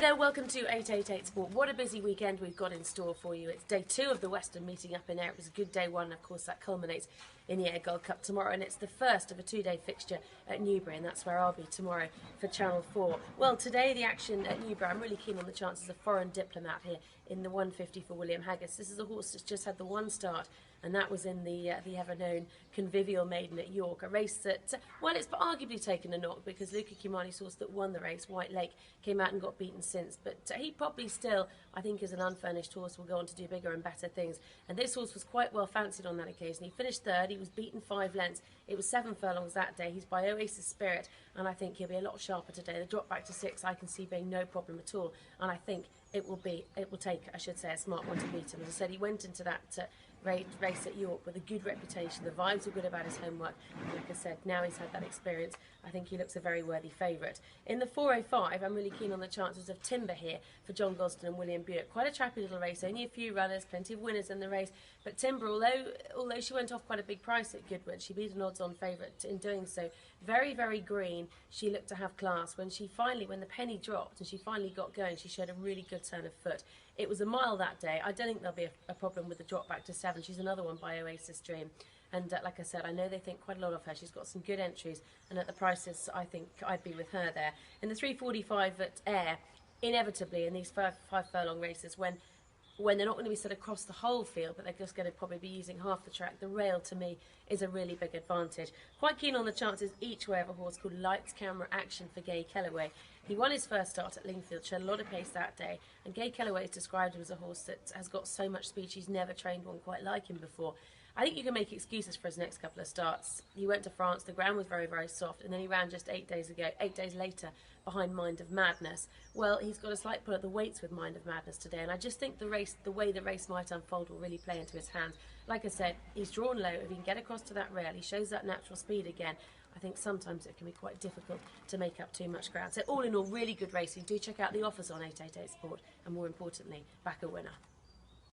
Hi there, welcome to 888 Sport. What a busy weekend we've got in store for you. It's day 2 of the Western meeting up in Ayr. It was a good day 1, and of course that culminates in the Ayr Gold Cup tomorrow, and it's the first of a 2-day fixture at Newbury, and that's where I'll be tomorrow for Channel 4. Well, today the action at Newbury, I'm really keen on the chances of Foreign Diplomat here in the 150 for William Haggis. This is a horse that's just had the one start, and that was in the ever-known Convivial Maiden at York, a race that, well, it's arguably taken a knock because Luca Cumani's horse that won the race, White Lake, came out and got beaten since, but he probably still, I think, as an unfurnished horse, will go on to do bigger and better things, and this horse was quite well fancied on that occasion. He finished third, he was beaten 5 lengths, it was 7 furlongs that day. He's by Oasis Spirit, and I think he'll be a lot sharper today. The drop back to 6 I can see being no problem at all, and I think it will take, I should say, a smart one to beat him. As I said, he went into that race at York with a good reputation. The vibes were good about his homework, and like I said, now he's had that experience, I think he looks a very worthy favourite. In the 405, I'm really keen on the chances of Timber here for John Gosden and William Buick. Quite a trappy little race, only a few runners, plenty of winners in the race, but Timber, although she went off quite a big price at Goodwood, she beat an odds-on favourite in doing so. Very, very green. She looked to have class. When the penny dropped and she finally got going, she showed a really good turn of foot. It was a mile that day. I don't think there'll be a problem with the drop back to 7. She's another one by Oasis Dream. And like I said, I know they think quite a lot of her. She's got some good entries, and at the prices, I think I'd be with her there. In the 345 at Ayr, inevitably in these five furlong races, when they're not going to be set across the whole field, but they're just going to probably be using half the track, the rail to me is a really big advantage. Quite keen on the chances each way of a horse called Lights Camera Action for Gay Kellaway. He won his first start at Lingfield, showed a lot of pace that day, and Gay Kellaway is described as a horse that has got so much speed, she's never trained one quite like him before. I think you can make excuses for his next couple of starts. He went to France, the ground was very, very soft, and then he ran just 8 days later, behind Mind of Madness. Well, he's got a slight pull at the weights with Mind of Madness today, and I just think the way the race might unfold will really play into his hands. Like I said, he's drawn low. If he can get across to that rail, he shows that natural speed again. I think sometimes it can be quite difficult to make up too much ground. So all in all, really good racing. Do check out the offers on 888 Sport, and more importantly, back a winner.